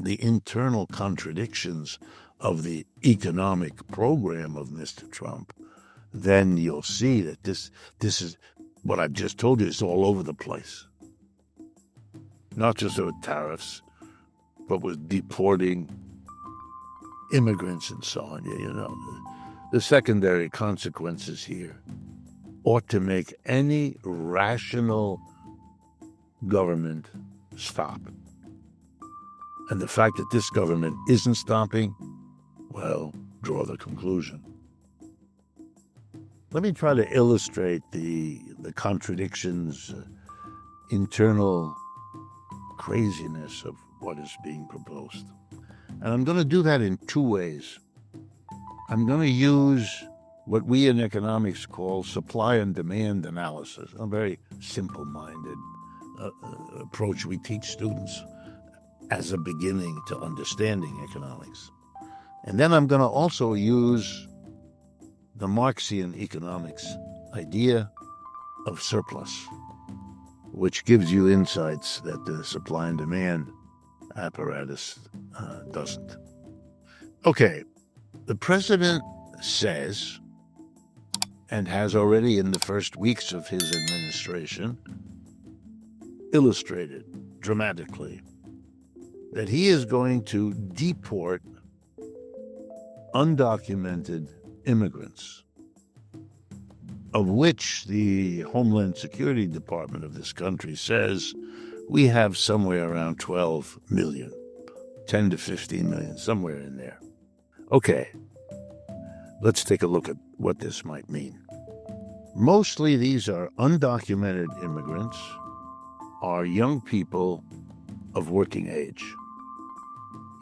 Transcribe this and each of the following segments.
the internal contradictions of the economic program of Mr. Trump, then you'll see that this is what I've just told you is all over the place. Not just with tariffs, but with deporting immigrants and so on. You know, the secondary consequences here ought to make any rational government stop. And the fact that this government isn't stopping, well, draw the conclusion. Let me try to illustrate the contradictions, internal craziness of what is being proposed. And I'm going to do that in two ways. I'm going to use what we in economics call supply and demand analysis, a very simple-minded approach we teach students as a beginning to understanding economics. And then I'm going to also use the Marxian economics idea of surplus, which gives you insights that the supply and demand apparatus doesn't. Okay, the president says, and has already in the first weeks of his administration, illustrated dramatically that he is going to deport undocumented immigrants, of which the Homeland Security Department of this country says we have somewhere around 12 million, 10 to 15 million, somewhere in there. Okay, let's take a look at what this might mean. Mostly these are undocumented immigrants, are young people of working age.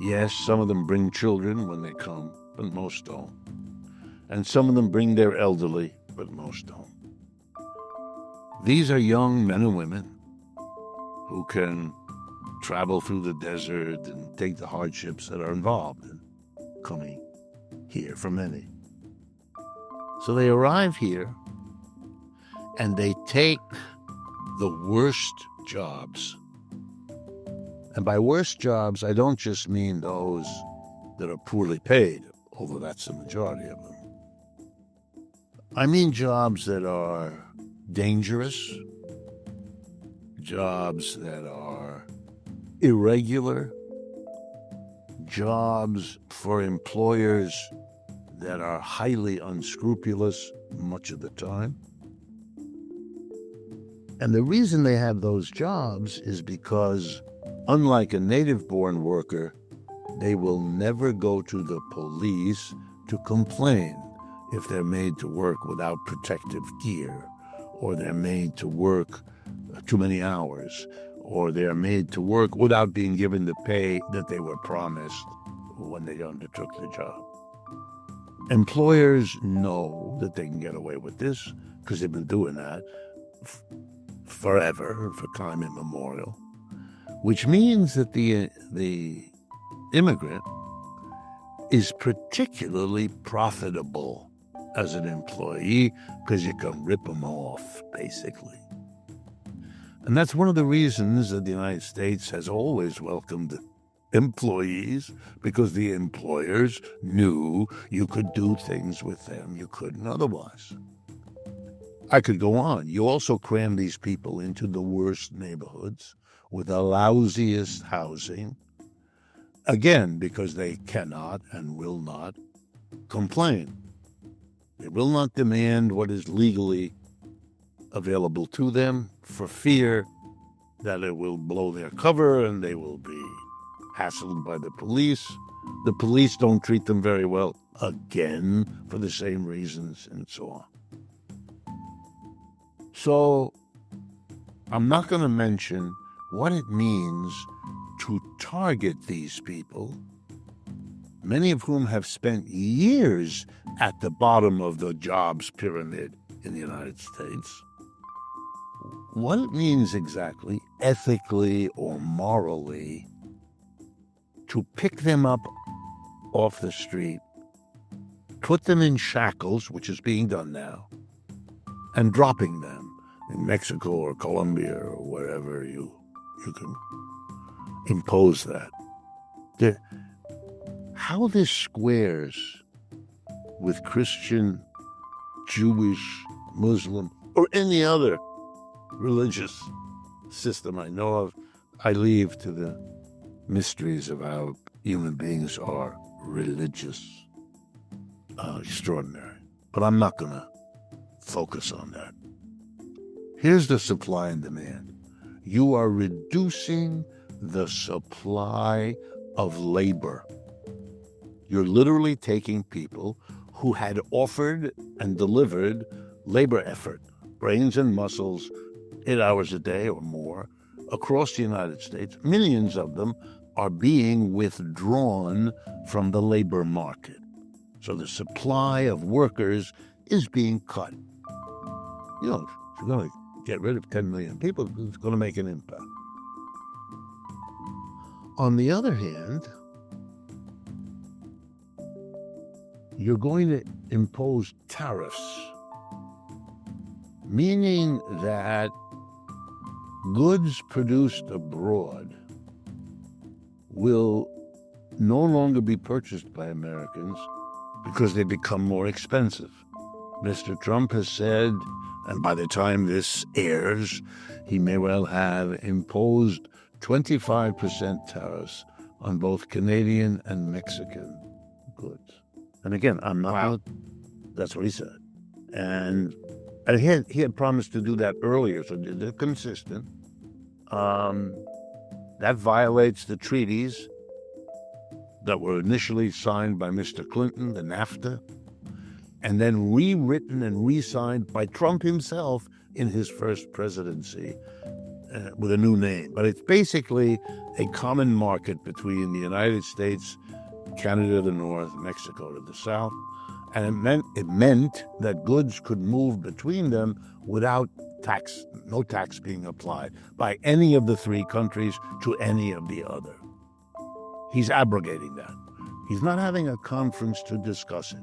Yes, some of them bring children when they come, but most don't. And some of them bring their elderly, but most don't. These are young men and women who can travel through the desert and take the hardships that are involved in coming here for many. So they arrive here and they take the worst jobs. And by worst jobs, I don't just mean those that are poorly paid, although that's the majority of them. I mean jobs that are dangerous, jobs that are irregular, jobs for employers that are highly unscrupulous much of the time. And the reason they have those jobs is because, unlike a native-born worker, they will never go to the police to complain if they're made to work without protective gear, or they're made to work too many hours, or they're made to work without being given the pay that they were promised when they undertook the job. Employers know that they can get away with this because they've been doing that forever, for time immemorial, which means that the immigrant is particularly profitable as an employee because you can rip them off, basically. And that's one of the reasons that the United States has always welcomed employees, because the employers knew you could do things with them you couldn't otherwise. I could go on. You also cram these people into the worst neighborhoods with the lousiest housing, again, because they cannot and will not complain. They will not demand what is legally available to them for fear that it will blow their cover and they will be hassled by the police. The police don't treat them very well, again, for the same reasons, and so on. So I'm not going to mention what it means to target these people, many of whom have spent years at the bottom of the jobs pyramid in the United States. What it means exactly, ethically or morally, to pick them up off the street, put them in shackles, which is being done now, and dropping them in Mexico or Colombia or wherever you can impose that. There, how this squares with Christian, Jewish, Muslim, or any other religious system I know of, I leave to the mysteries of how human beings are religious. Extraordinary. But I'm not going to focus on that. Here's the supply and demand. You are reducing the supply of labor. You're literally taking people who had offered and delivered labor effort, brains and muscles, 8 hours a day or more, across the United States. Millions of them are being withdrawn from the labor market. So the supply of workers is being cut. You know, if you're going to get rid of 10 million people, it's going to make an impact. On the other hand, you're going to impose tariffs, meaning that goods produced abroad will no longer be purchased by Americans because they become more expensive. Mr. Trump has said, and by the time this airs, he may well have imposed 25% tariffs on both Canadian and Mexican goods. And again, I'm not, Wow. That's what he said. And he had promised to do that earlier, so they're consistent. That violates the treaties that were initially signed by Mr. Clinton, the NAFTA, and then rewritten and re-signed by Trump himself in his first presidency with a new name. But it's basically a common market between the United States, Canada to the north, Mexico to the south, and it meant that goods could move between them without tax, no tax being applied by any of the three countries to any of the other. He's abrogating that. He's not having a conference to discuss it.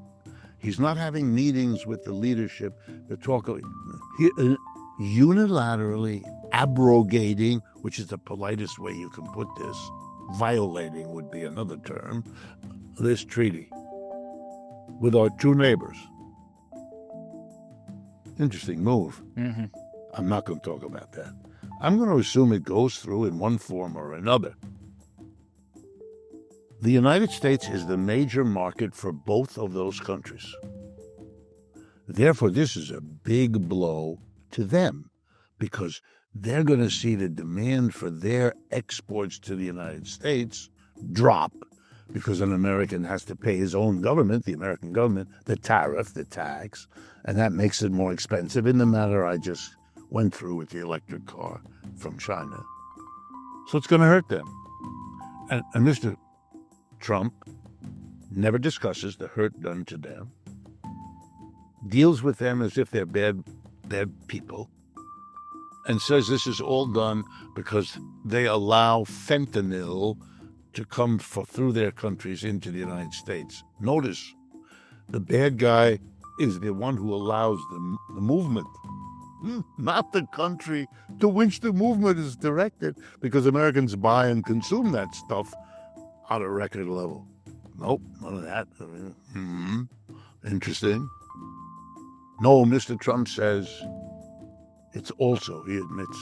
He's not having meetings with the leadership to talk. Unilaterally abrogating, which is the politest way you can put this, violating would be another term, this treaty with our two neighbors. Interesting move. Mm-hmm. I'm not going to talk about that. I'm going to assume it goes through in one form or another. The United States is the major market for both of those countries. Therefore, this is a big blow to them because they're going to see the demand for their exports to the United States drop because an American has to pay his own government, the American government, the tariff, the tax, and that makes it more expensive in the manner I just went through with the electric car from China. So it's going to hurt them. And Mr. Trump never discusses the hurt done to them, deals with them as if they're bad people, and says this is all done because they allow fentanyl to come through their countries into the United States. Notice, the bad guy is the one who allows the movement, not the country to which the movement is directed, because Americans buy and consume that stuff at a record level. Nope, none of that. Interesting. No, Mr. Trump says it's also, he admits,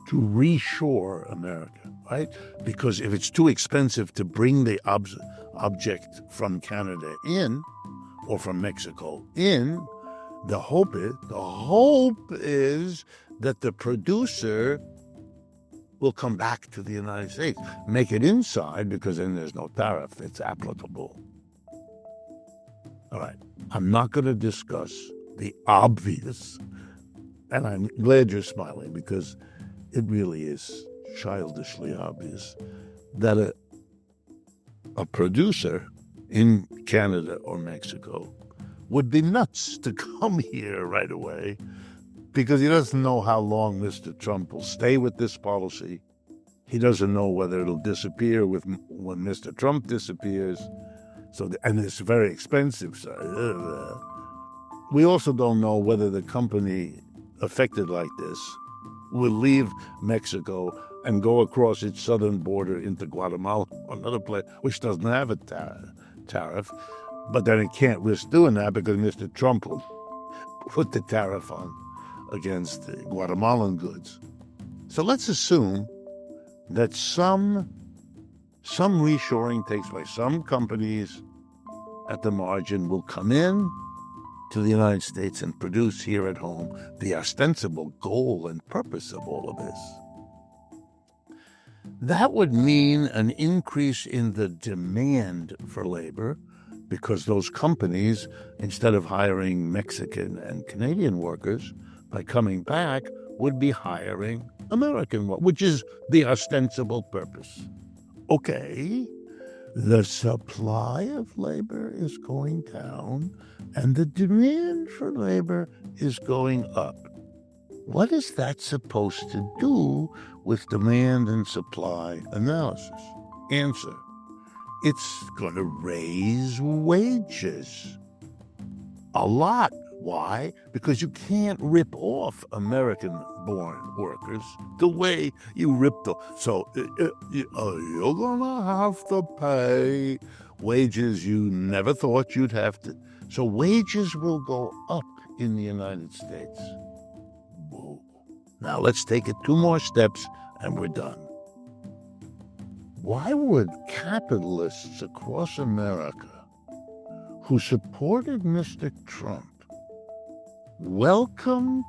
to reshore America, right? Because if it's too expensive to bring the object from Canada in, or from Mexico in, the hope is that the producer will come back to the United States, make it inside, because then there's no tariff that's applicable. All right, I'm not going to discuss the obvious, and I'm glad you're smiling because it really is childishly obvious that a producer in Canada or Mexico would be nuts to come here right away because he doesn't know how long Mr. Trump will stay with this policy. He doesn't know whether it'll disappear when Mr. Trump disappears. And it's very expensive. So, we also don't know whether the company affected like this will leave Mexico and go across its southern border into Guatemala, another place which doesn't have a tariff. But then it can't risk doing that because Mr. Trump will put the tariff on against the Guatemalan goods. So let's assume that some reshoring takes place. Some companies at the margin will come in to the United States and produce here at home, the ostensible goal and purpose of all of this. That would mean an increase in the demand for labor, because those companies, instead of hiring Mexican and Canadian workers, by coming back, would be hiring American workers, which is the ostensible purpose. Okay, the supply of labor is going down and the demand for labor is going up. What is that supposed to do with demand and supply analysis? Answer: it's going to raise wages a lot. Why? Because you can't rip off American-born workers the way you ripped them. So you're going to have to pay wages you never thought you'd have to. So wages will go up in the United States. Whoa. Now let's take it 2 more steps and we're done. Why would capitalists across America who supported Mr. Trump welcome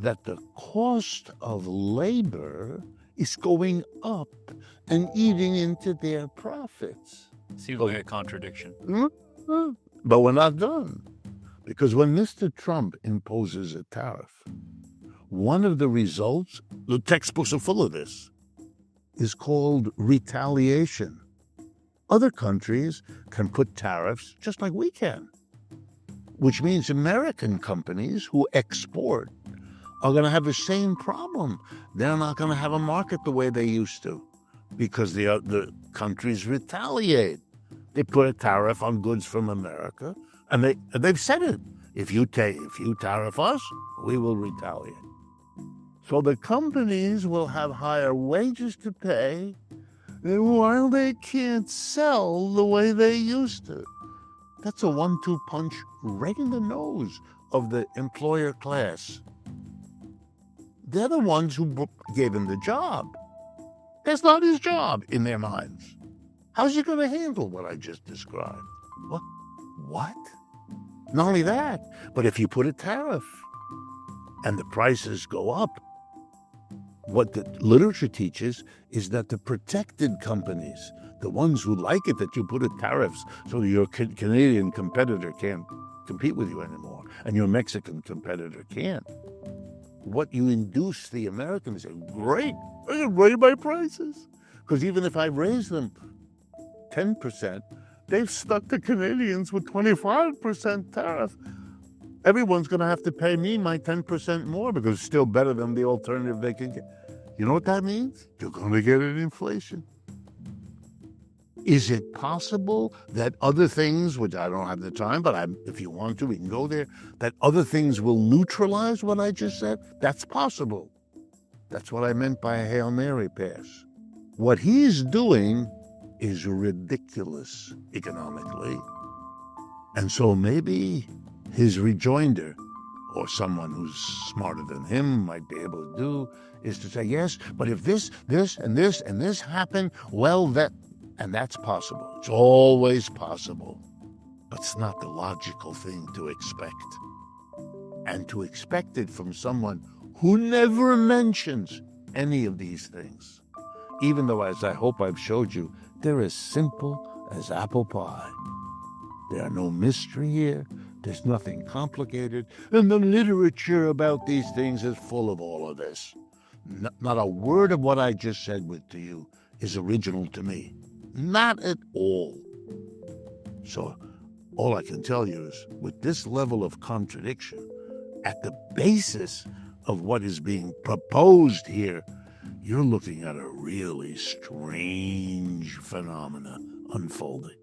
that the cost of labor is going up and eating into their profits? Seems like a contradiction. But we're not done. Because when Mr. Trump imposes a tariff, one of the results, the textbooks are full of this, is called retaliation. Other countries can put tariffs just like we can, which means American companies who export are going to have the same problem. They're not going to have a market the way they used to because the countries retaliate. They put a tariff on goods from America, and they've said it. If you tariff us, we will retaliate. So the companies will have higher wages to pay while they can't sell the way they used to. That's a 1-2 punch right in the nose of the employer class. They're the ones who gave him the job. That's not his job in their minds. How's he going to handle what I just described? What? Not only that, but if you put a tariff and the prices go up, what the literature teaches is that the protected companies, the ones who like it that you put a tariffs so your Canadian competitor can't compete with you anymore and your Mexican competitor can't. What you induce the Americans to say, great, I can raise my prices. Because even if I raise them 10%, they've stuck the Canadians with 25% tariff. Everyone's going to have to pay me my 10% more because it's still better than the alternative they can get. You know what that means? You're going to get an inflation. Is it possible that other things, which I don't have the time, but if you want to, we can go there, that other things will neutralize what I just said? That's possible. That's what I meant by a Hail Mary pass. What he's doing is ridiculous economically. And so maybe his rejoinder, or someone who's smarter than him might be able to do, is to say, yes, but if this, and this happen, well, that's possible. It's always possible. But it's not the logical thing to expect. And to expect it from someone who never mentions any of these things, even though, as I hope I've showed you, they're as simple as apple pie. There are no mystery here. There's nothing complicated. And the literature about these things is full of all of this. Not a word of what I just said to you is original to me. Not at all. So all I can tell you is, with this level of contradiction at the basis of what is being proposed here, you're looking at a really strange phenomena unfolding.